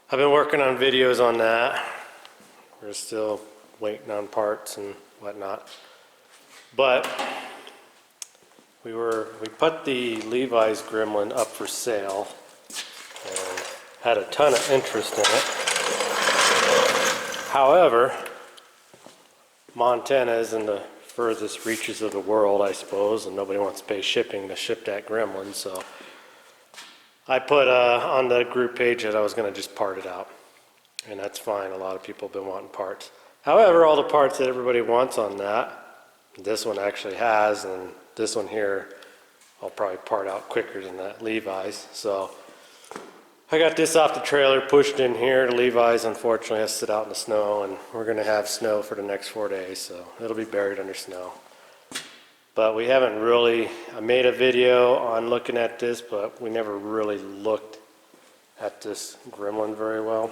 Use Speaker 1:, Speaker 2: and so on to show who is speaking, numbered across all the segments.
Speaker 1: I've been working on videos on that. We're still waiting on parts and whatnot. But we put the Levi's Gremlin up for sale and had a ton of interest in it. However, Montana is in the furthest reaches of the world, I suppose, and nobody wants to pay shipping to ship that Gremlin, so I put on the group page that I was going to just part it out, and that's fine. A lot of people have been wanting parts. However, all the parts that everybody wants on that, this one actually has, and this one here I'll probably part out quicker than that Levi's. So I got this off the trailer, pushed in here. The Levi's unfortunately has to sit out in the snow, and we're going to have snow for the next 4 days, so it'll be buried under snow. But we haven't really, I made a video on looking at this, but we never really looked at this Gremlin very well.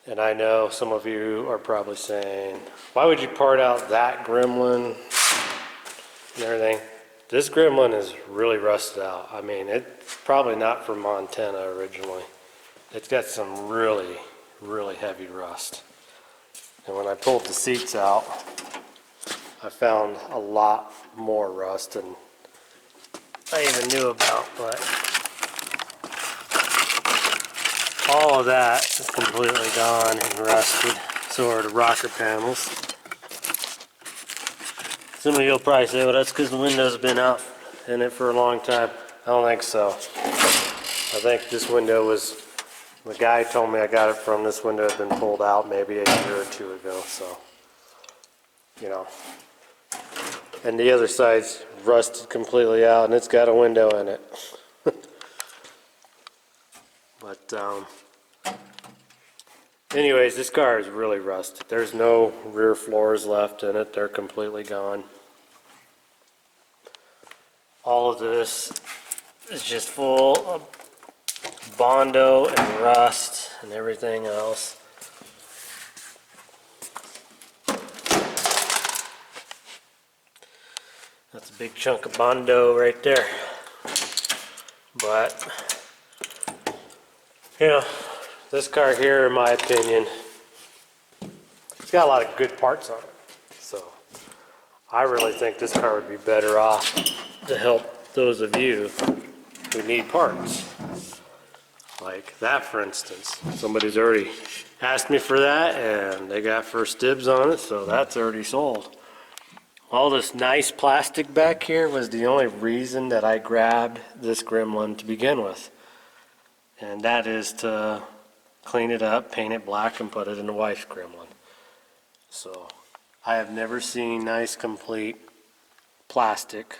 Speaker 1: And I know some of you are probably saying, why would you part out that Gremlin and everything? This Gremlin is really rusted out. I mean, it's probably not from Montana originally. It's got some really, really heavy rust. And when I pulled the seats out, I found a lot more rust than I even knew about, but all of that is completely gone and rusted. So are the rocker panels. Some of you will probably say, well, that's because the window's been out in it for a long time. I don't think so. I think this window was, the guy told me I got it from, this window had been pulled out maybe a year or two ago, so, you know. And the other side's rusted completely out, and it's got a window in it. But, anyways, this car is really rusted. There's no rear floors left in it. They're completely gone. All of this is just full of Bondo and rust and everything else. That's a big chunk of Bondo right there. But, you know, this car here, in my opinion, it's got a lot of good parts on it. So I really think this car would be better off to help those of you who need parts. Like that, for instance. Somebody's already asked me for that, and they got first dibs on it, so that's already sold. All this nice plastic back here was the only reason that I grabbed this Gremlin to begin with. And that is to clean it up, paint it black, and put it in the wife's Gremlin. So I have never seen nice complete plastic.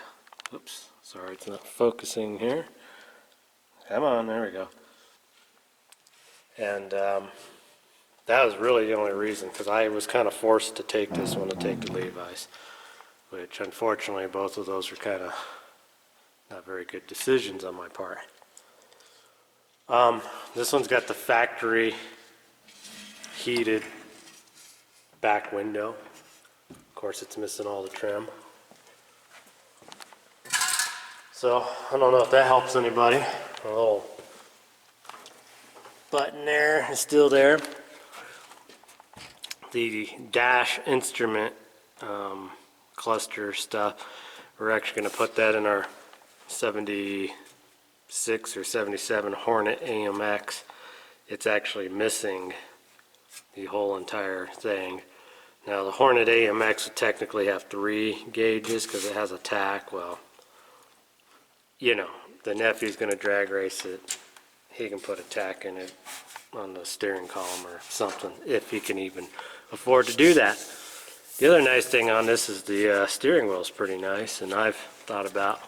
Speaker 1: Oops, sorry, it's not focusing here. Come on, there we go. And that was really the only reason, because I was kind of forced to take this one to take the Levi's, which unfortunately both of those were kind of not very good decisions on my part. This one's got the factory heated back window. Of course, it's missing all the trim. So I don't know if that helps anybody. A little button there is still there. The dash instrument cluster stuff, we're actually going to put that in our 76 or 77 Hornet AMX. It's actually missing the whole entire thing. Now the Hornet AMX would technically have 3 gauges because it has a tack. Well, you know, the nephew's going to drag race it. He can put a tack in it on the steering column or something, if he can even afford to do that. The other nice thing on this is the steering wheel is pretty nice, and I've thought about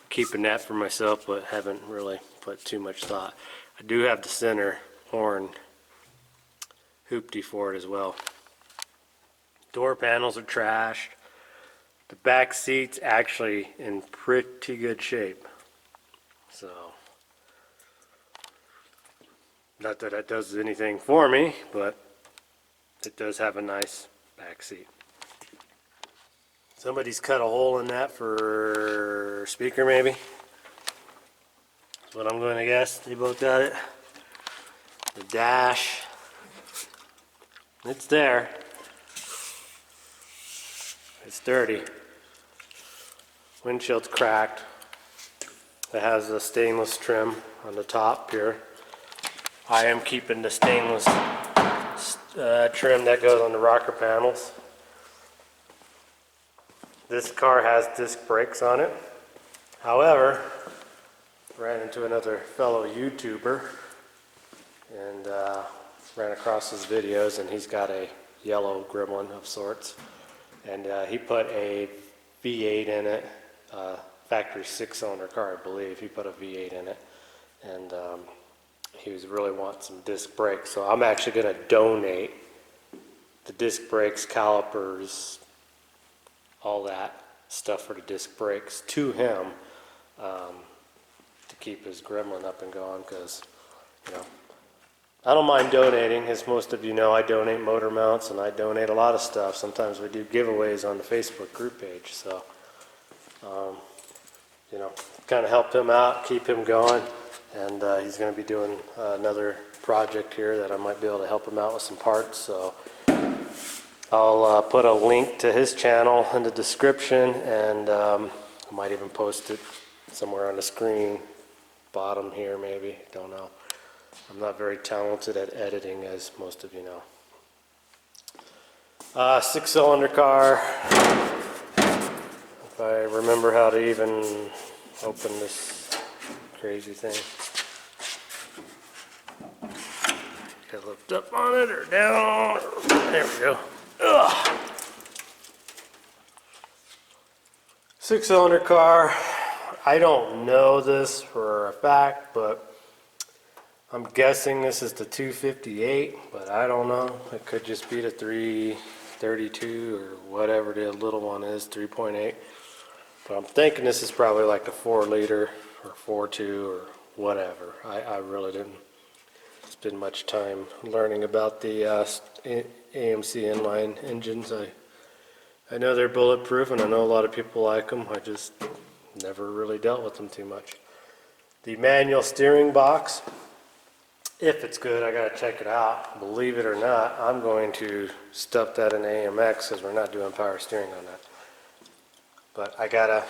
Speaker 1: keeping that for myself, but haven't really put too much thought. I do have the center horn hoopty for it as well. Door panels are trashed. The back seat's actually in pretty good shape. So, not that that does anything for me, but it does have a nice back seat. Somebody's cut a hole in that for speaker maybe. That's what I'm going to guess. They both got it. The dash, it's there. It's dirty. Windshield's cracked. It has the stainless trim on the top here. I am keeping the stainless trim that goes on the rocker panels. This car has disc brakes on it. However, ran into another fellow YouTuber and ran across his videos, and he's got a yellow Gremlin of sorts, and he put a V8 in it, factory 6-cylinder car, I believe. He put a V8 in it, and he was really wanting some disc brakes. So I'm actually going to donate the disc brakes, calipers, all that stuff for the disc brakes to him, to keep his Gremlin up and going, because, you know, I don't mind donating. As most of you know, I donate motor mounts and I donate a lot of stuff. Sometimes we do giveaways on the Facebook group page, so you know, kind of help him out, keep him going, and he's going to be doing another project here that I might be able to help him out with some parts, so I'll put a link to his channel in the description, and I might even post it somewhere on the screen, bottom here maybe, don't know. I'm not very talented at editing, as most of you know. 6-cylinder car. If I remember how to even open this crazy thing. Can I lift up on it or down? There we go. Ugh. 6-cylinder car. I don't know this for a fact, but I'm guessing this is the 258, but I don't know. It could just be the 332 or whatever the little one is, 3.8. But I'm thinking this is probably like the 4-liter or 4.2 or whatever. I really didn't spend much time learning about the AMC inline engines. I know they're bulletproof, and I know a lot of people like them. I just never really dealt with them too much. The manual steering box, if it's good, I gotta check it out. Believe it or not, I'm going to stuff that in AMX because we're not doing power steering on that. But I gotta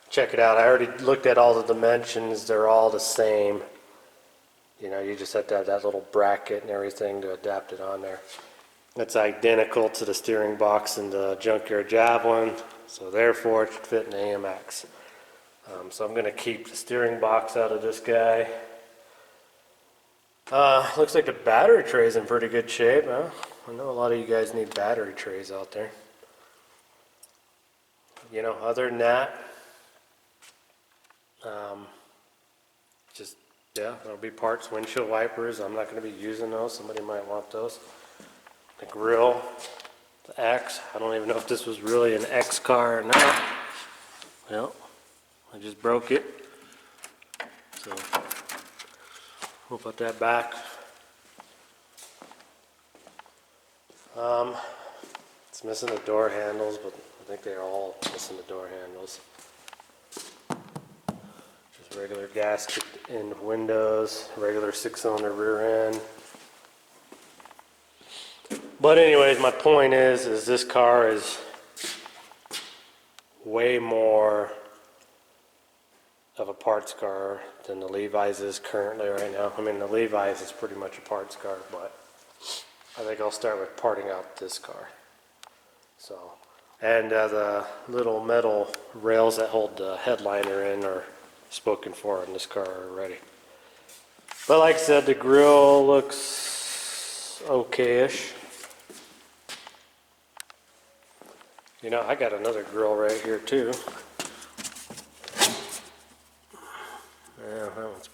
Speaker 1: check it out. I already looked at all the dimensions. They're all the same. You know, you just have to have that little bracket and everything to adapt it on there. It's identical to the steering box in the Junkyard Javelin, so therefore it should fit in AMX. So I'm gonna keep the steering box out of this guy. Looks like the battery tray is in pretty good shape, huh? I know a lot of you guys need battery trays out there. You know, other than that, just, yeah, there'll be parts, windshield wipers. I'm not going to be using those. Somebody might want those. The grill, the X. I don't even know if this was really an X car or not. Well, I just broke it. So we'll put that back. It's missing the door handles, but I think they're all missing the door handles. Just regular gasket in windows, regular 6-cylinder rear end. But anyways, my point is this car is way more of a parts car than the Levi's is currently right now. I mean, the Levi's is pretty much a parts car, but I think I'll start with parting out this car. So, and the little metal rails that hold the headliner in are spoken for in this car already. But like I said, the grill looks okay-ish. You know, I got another grill right here too. Yeah, that one's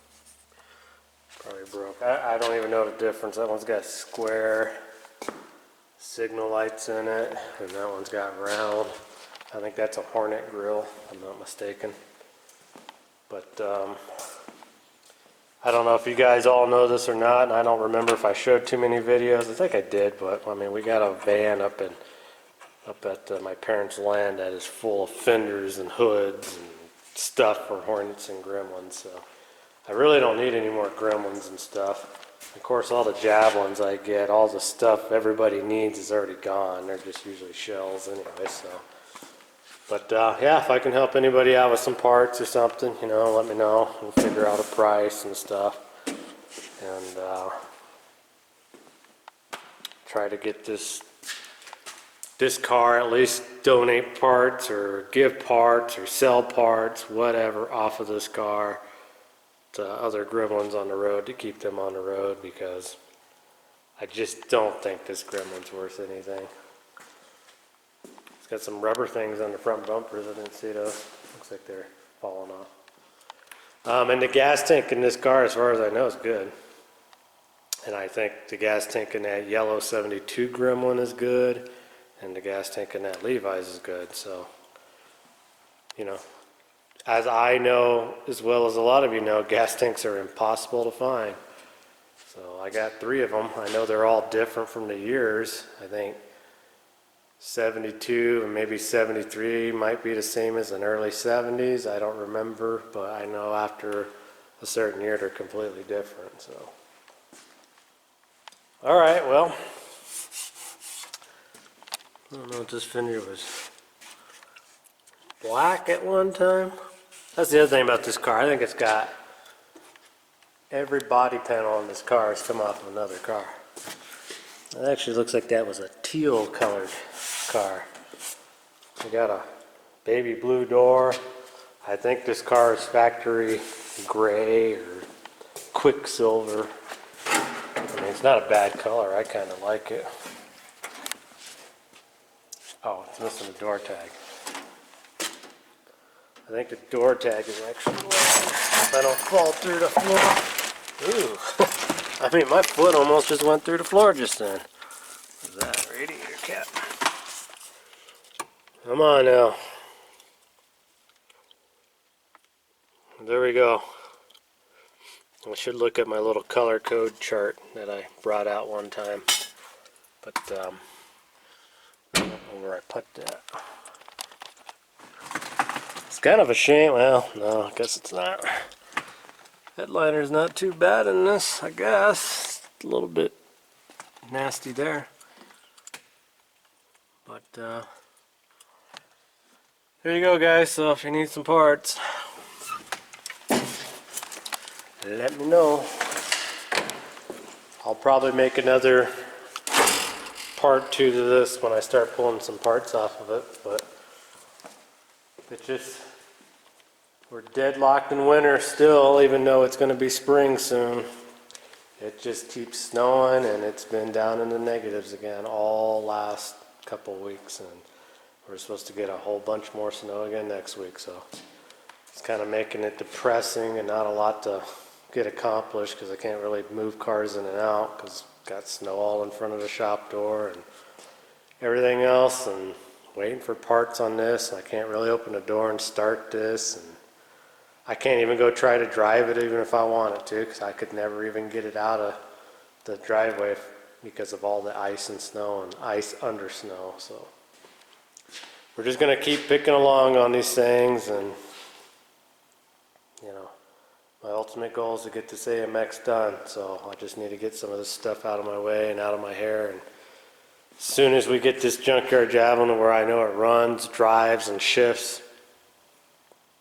Speaker 1: probably broke. I don't even know the difference. That one's got square signal lights in it, and that one's got round. I think that's a Hornet grill, if I'm not mistaken. But I don't know if you guys all know this or not, and I don't remember if I showed too many videos. I think I did, but I mean, we got a van up at my parents' land that is full of fenders and hoods and stuff for Hornets and Gremlins. So I really don't need any more Gremlins and stuff. Of course, all the javelins I get, all the stuff everybody needs is already gone. They're just usually shells anyway, so. But yeah, if I can help anybody out with some parts or something, you know, let me know. We'll figure out a price and stuff. And try to get this car, at least donate parts or give parts or sell parts, whatever, off of this car to other Gremlins on the road to keep them on the road, because I just don't think this Gremlin's worth anything. It's got some rubber things on the front bumpers. I didn't see those. Looks like they're falling off. And the gas tank in this car, as far as I know, is good. And I think the gas tank in that yellow 72 Gremlin is good, and the gas tank in that Levi's is good. So, you know, as I know, as well as a lot of you know, gas tanks are impossible to find. So I got 3 of them. I know they're all different from the years. I think 72 and maybe 73 might be the same as in early 70s. I don't remember, but I know after a certain year they're completely different. So, all right, well, I don't know if this fender was black at one time. That's the other thing about this car. I think it's got every body panel on this car has come off of another car. It actually looks like that was a teal colored car. We got a baby blue door. I think this car is factory gray or quicksilver. I mean, it's not a bad color. I kind of like it. Oh, it's missing a door tag. I think the door tag is actually low, if I don't fall through the floor. Ooh. I mean, my foot almost just went through the floor just then. What's that? Radiator cap. Come on now. There we go. I should look at my little color code chart that I brought out one time. But, I don't know where I put that. It's kind of a shame. Well, no, I guess it's not. Headliner's not too bad in this, I guess. It's a little bit nasty there. But, there you go, guys. So if you need some parts, let me know. I'll probably make another part 2 to this when I start pulling some parts off of it, but it just, we're deadlocked in winter still, even though it's going to be spring soon. It just keeps snowing, and it's been down in the negatives again all last couple weeks, and we're supposed to get a whole bunch more snow again next week, so it's kind of making it depressing and not a lot to get accomplished, because I can't really move cars in and out because got snow all in front of the shop door and everything else, and waiting for parts on this. I can't really open the door and start this, and I can't even go try to drive it even if I wanted to, because I could never even get it out of the driveway because of all the ice and snow and ice under snow. So we're just going to keep picking along on these things, and you know, my ultimate goal is to get this AMX done, so I just need to get some of this stuff out of my way and out of my hair. And as soon as we get this junkyard Javelin where I know it runs, drives, and shifts,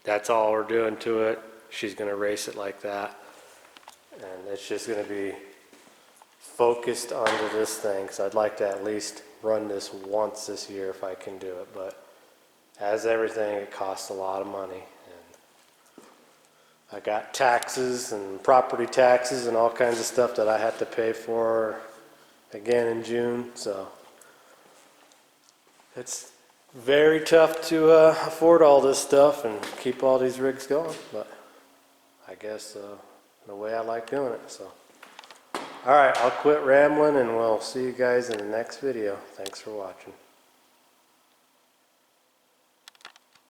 Speaker 1: that's all we're doing to it. She's going to race it like that, and it's just going to be focused onto this thing, because I'd like to at least run this once this year if I can do it. But as everything, it costs a lot of money. I got taxes and property taxes and all kinds of stuff that I have to pay for again in June, so it's very tough to afford all this stuff and keep all these rigs going, but I guess the way I like doing it. So, alright, I'll quit rambling, and we'll see you guys in the next video. Thanks for watching.